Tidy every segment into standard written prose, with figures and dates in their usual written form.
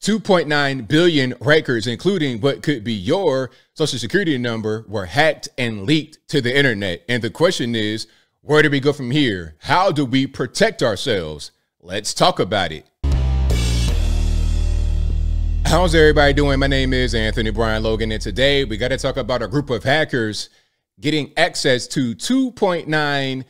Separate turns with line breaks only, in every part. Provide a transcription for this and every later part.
2.9 billion records, including what could be your social security number, were hacked and leaked to the internet. And the question is, where do we go from here? How do we protect ourselves? Let's talk about it. How's everybody doing? My name is Anthony Brian Logan, and today we got to talk about a group of hackers getting access to 2.9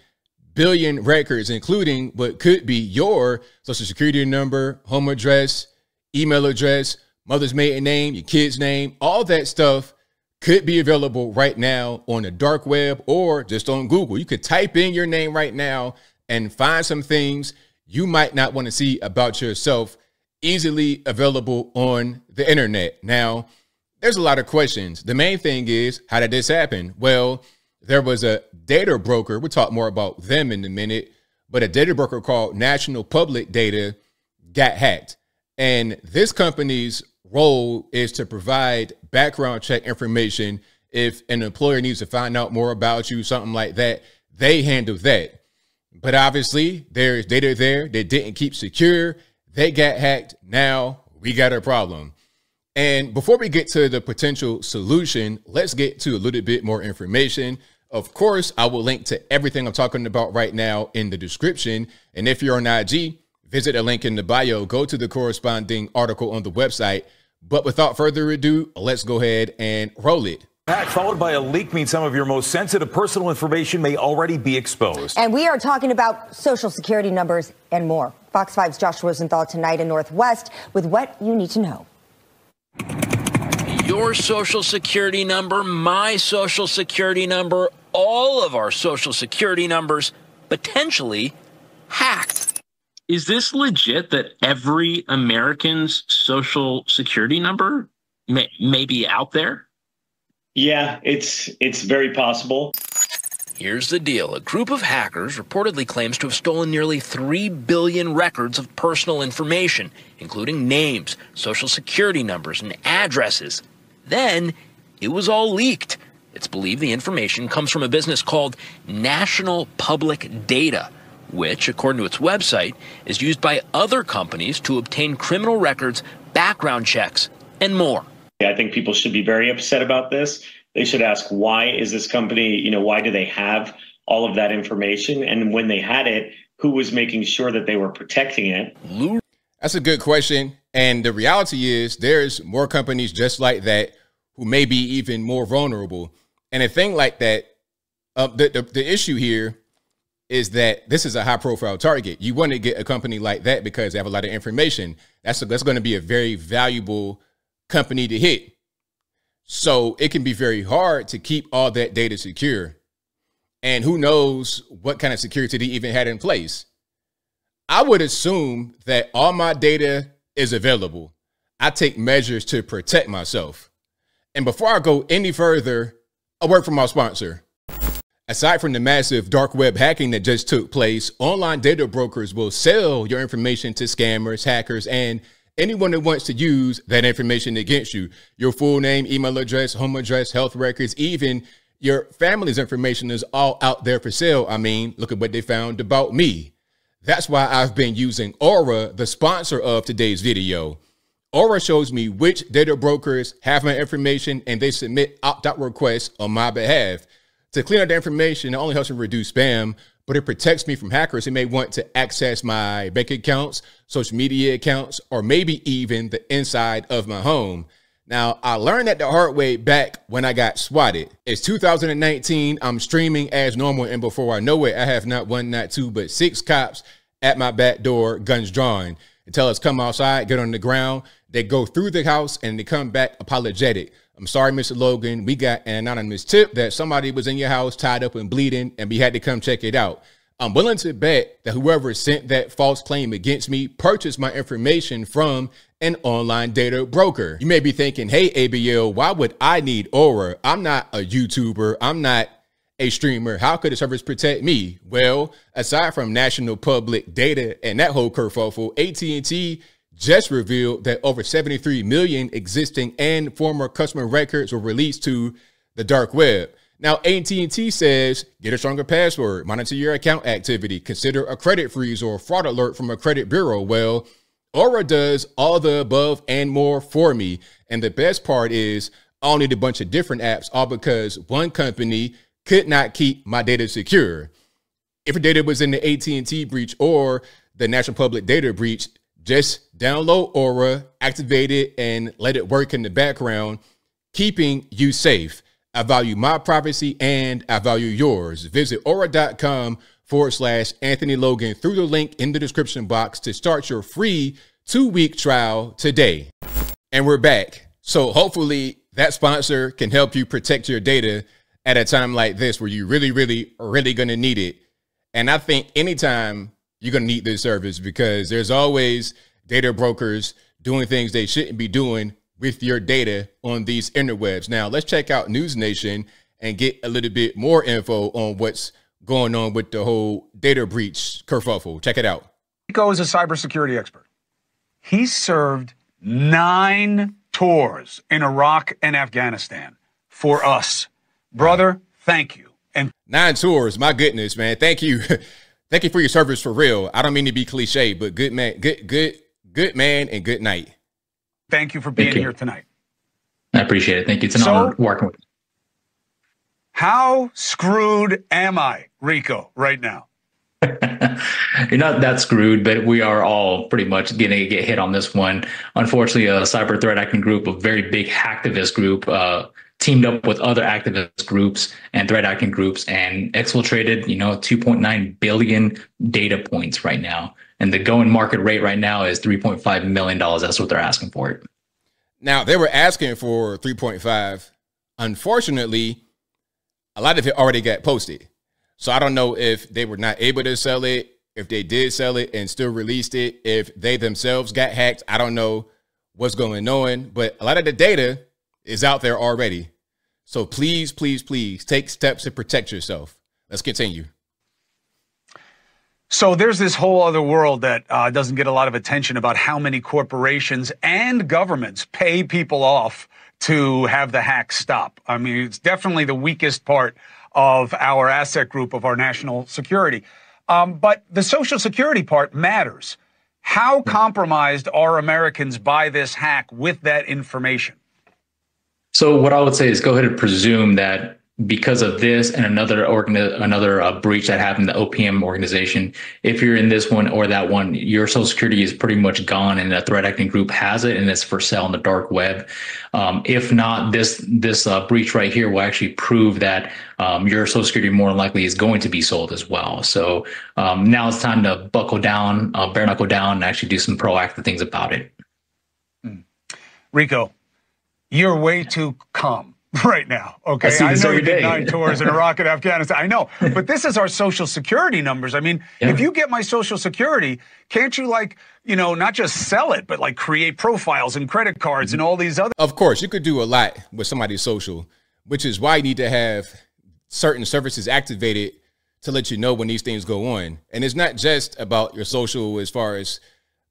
billion records, including what could be your social security number, home address, email address, mother's maiden name, your kid's name. All that stuff could be available right now on the dark web or just on Google. You could type in your name right now and find some things you might not want to see about yourself easily available on the internet. Now, there's a lot of questions. The main thing is, how did this happen? Well, there was a data broker. We'll talk more about them in a minute, but a data broker called National Public Data got hacked. And this company's role is to provide background check information. If an employer needs to find out more about you, something like that, they handle that. But obviously, there's data there that didn't keep secure. They got hacked. Now we got a problem. And before we get to the potential solution, let's get to a little bit more information. Of course, I will link to everything I'm talking about right now in the description. And if you're on IG, visit a link in the bio, go to the corresponding article on the website. But without further ado, let's go ahead and roll it.
Hack followed by a leak means some of your most sensitive personal information may already be exposed.
And we are talking about social security numbers and more. Fox 5's Josh Rosenthal tonight in Northwest with what you need to know.
Your social security number, my social security number, all of our social security numbers potentially hacked.
Is this legit that every American's social security number may be out there?
Yeah, it's very possible.
Here's the deal. A group of hackers reportedly claims to have stolen nearly 3 billion records of personal information, including names, social security numbers, and addresses. Then it was all leaked. It's believed the information comes from a business called National Public Data, which, according to its website, is used by other companies to obtain criminal records, background checks, and more.
I think people should be very upset about this. They should ask, why is this company, why do they have all of that information? And when they had it, who was making sure that they were protecting it?
That's a good question. And the reality is there's more companies just like that who may be even more vulnerable. And a thing like that, the issue here is that this is a high profile target. You want to get a company like that because they have a lot of information. That's going to be a very valuable company to hit. So it can be very hard to keep all that data secure. And who knows what kind of security they even had in place. I would assume that all my data is available. I take measures to protect myself. And before I go any further, a word from our sponsor. Aside from the massive dark web hacking that just took place, online data brokers will sell your information to scammers, hackers, and anyone who wants to use that information against you. Your full name, email address, home address, health records, even your family's information is all out there for sale. I mean, look at what they found about me. That's why I've been using Aura, the sponsor of today's video. Aura shows me which data brokers have my information and they submit opt-out requests on my behalf. To clean up the information, it not only helps me reduce spam, but it protects me from hackers who may want to access my bank accounts, social media accounts, or maybe even the inside of my home. Now, I learned that the hard way back when I got swatted. It's 2019. I'm streaming as normal, and before I know it, I have not one, not two, but 6 cops at my back door, guns drawn. They tell us come outside, get on the ground. They go through the house and they come back apologetic. I'm sorry, Mr. Logan. We got an anonymous tip that somebody was in your house tied up and bleeding, and we had to come check it out. I'm willing to bet that whoever sent that false claim against me purchased my information from an online data broker. You may be thinking, hey, ABL, why would I need Aura? I'm not a YouTuber. I'm not a streamer. How could the service protect me? Well, aside from National Public Data and that whole kerfuffle, AT&T just revealed that over 73 million existing and former customer records were released to the dark web. Now, AT&T says, get a stronger password, monitor your account activity, consider a credit freeze or a fraud alert from a credit bureau. Well, Aura does all the above and more for me. And the best part is I don't need a bunch of different apps, all because one company could not keep my data secure. If your data was in the AT&T breach or the National Public Data breach, just download Aura, activate it, and let it work in the background, keeping you safe. I value my privacy and I value yours. Visit aura.com/Anthony Logan through the link in the description box to start your free 2-week trial today. And we're back. So hopefully that sponsor can help you protect your data at a time like this where you really going to need it. And I think anytime you're going to need this service, because there's always data brokers doing things they shouldn't be doing with your data on these interwebs. Now, let's check out News Nation and get a little bit more info on what's going on with the whole data breach kerfuffle. Check it out.
Rico is a cybersecurity expert. He served 9 tours in Iraq and Afghanistan for us. Brother, thank you. And
9 tours, my goodness, man. Thank you. Thank you for your service for real. I don't mean to be cliche, but good man, good man, and good night.
Thank you for being here tonight.
I appreciate it. Thank you. It's an honor working with you.
How screwed am I, Rico, right now?
You're not that screwed, but we are all pretty much going to get hit on this one. Unfortunately, a cyber threat acting group, a very big hacktivist group, teamed up with other activist groups and threat acting groups and exfiltrated, 2.9 billion data points right now. And the going market rate right now is $3.5 million. That's what they're asking for it.
Now, they were asking for 3.5. Unfortunately, a lot of it already got posted. So I don't know if they were not able to sell it, if they did sell it and still released it, if they themselves got hacked. I don't know what's going on, but a lot of the data is out there already. So please, please, please take steps to protect yourself. Let's continue.
So there's this whole other world that doesn't get a lot of attention about how many corporations and governments pay people off to have the hack stop. I mean, it's definitely the weakest part of our asset group of our national security. But the Social Security part matters. How compromised are Americans by this hack with that information?
So what I would say is go ahead and presume that because of this and another breach that happened, the OPM organization, if you're in this one or that one, your Social Security is pretty much gone and the threat acting group has it and it's for sale on the dark web. If not, this breach right here will actually prove that your Social Security more than likely is going to be sold as well. So now it's time to buckle down, bare knuckle down, and actually do some proactive things about it.
Rico, you're way too calm right now. Okay. I know you did 9 tours in Iraq and Afghanistan. I know, but this is our Social Security numbers. I mean, if you get my Social Security, can't you not just sell it, but create profiles and credit cards and all these other.
Of course, you could do a lot with somebody's social, which is why you need to have certain services activated to let you know when these things go on. And it's not just about your social as far as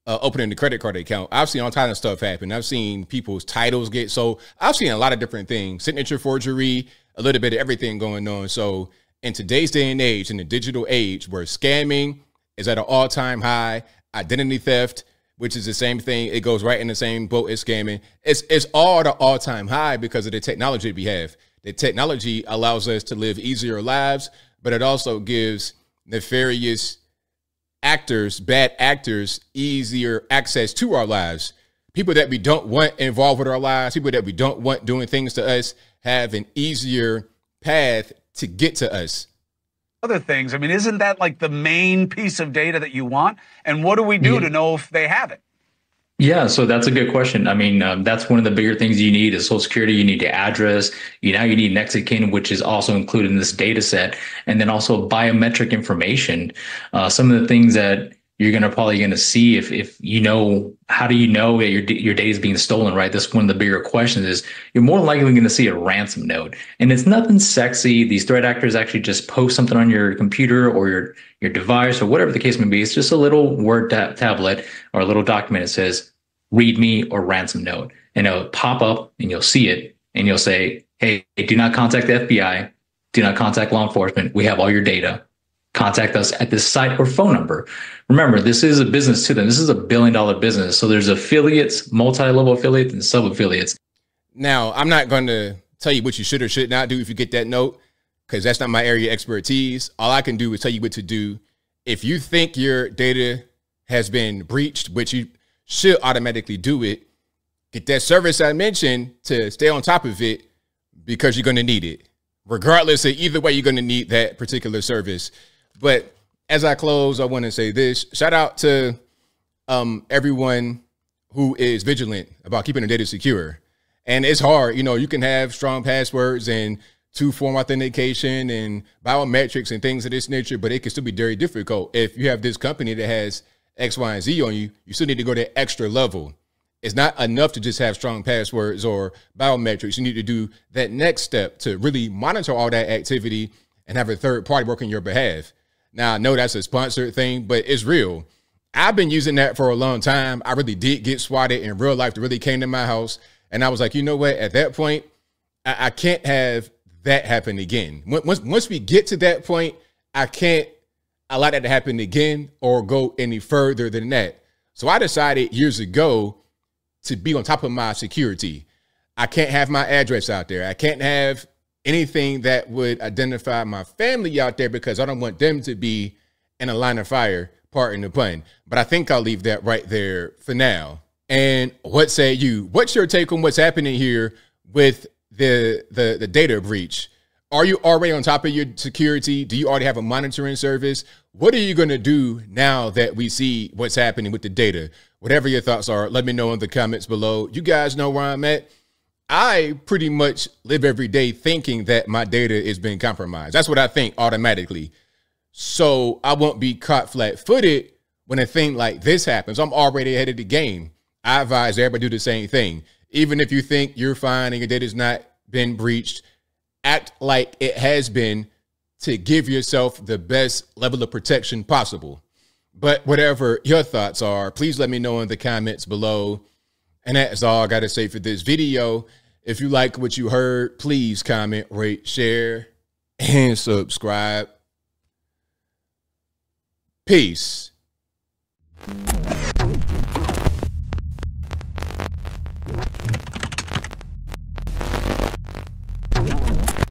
opening the credit card account. I've seen all kinds of stuff happen. I've seen people's titles get sold. I've seen a lot of different things, signature forgery, a little bit of everything going on. So in today's day and age, in the digital age where scamming is at an all-time high, identity theft, which is the same thing, it goes right in the same boat as scamming. It's all at an all-time high because of the technology we have. The technology allows us to live easier lives, but it also gives nefarious actors, bad actors, easier access to our lives. People that we don't want involved with our lives, people that we don't want doing things to us, have an easier path to get to us.
Other things. I mean, isn't that the main piece of data that you want? And what do we do to know if they have it?
Yeah, so that's a good question. I mean, that's one of the bigger things you need is Social Security. You need the address. You need next of kin, which is also included in this data set. And then also biometric information. Some of the things that you're probably going to see if how do you know that your data is being stolen, right? That's one of the bigger questions is you're more likely going to see a ransom note. And it's nothing sexy. These threat actors actually just post something on your computer or your device or whatever the case may be. It's just a little Word tablet or a little document that says, read me or ransom note, and it'll pop up and you'll see it and you'll say, hey, do not contact the FBI. Do not contact law enforcement. We have all your data. contact us at this site or phone number. Remember, this is a business to them. This is a $1 billion business. So there's affiliates, multi-level affiliates, and sub-affiliates.
Now, I'm not going to tell you what you should or should not do if you get that note, because that's not my area of expertise. All I can do is tell you what to do. If you think your data has been breached, which you should automatically do it, get that service I mentioned to stay on top of it, because you're going to need it. Regardless of either way, you're going to need that particular service. But as I close, I want to say this. Shout out to everyone who is vigilant about keeping their data secure. And it's hard. You know, you can have strong passwords and two-form authentication and biometrics and things of this nature, but it can still be very difficult. If you have this company that has X, Y, and Z on you, you still need to go to extra level. It's not enough to just have strong passwords or biometrics. You need to do that next step to really monitor all that activity and have a third party work on your behalf. Now, I know that's a sponsored thing, but it's real. I've been using that for a long time. I really did get swatted in real life. That really came to my house. And I was like, you know what? At that point, I can't have that happen again. Once we get to that point, I can't allow that to happen again or go any further than that. So I decided years ago to be on top of my security. I can't have my address out there. I can't have anything that would identify my family out there, because I don't want them to be in a line of fire, pardon the pun. But I think I'll leave that right there for now. And what say you? What's your take on what's happening here with the data breach? Are you already on top of your security? Do you already have a monitoring service? What are you going to do now that we see what's happening with the data? Whatever your thoughts are, let me know in the comments below. You guys know where I'm at. I pretty much live every day thinking that my data is being compromised. That's what I think automatically. So I won't be caught flat-footed when a thing like this happens. I'm already ahead of the game. I advise everybody do the same thing. Even if you think you're fine and your data's not been breached, act like it has been to give yourself the best level of protection possible. But whatever your thoughts are, please let me know in the comments below. And that's all I got to say for this video. If you like what you heard, please comment, rate, share, and subscribe. Peace.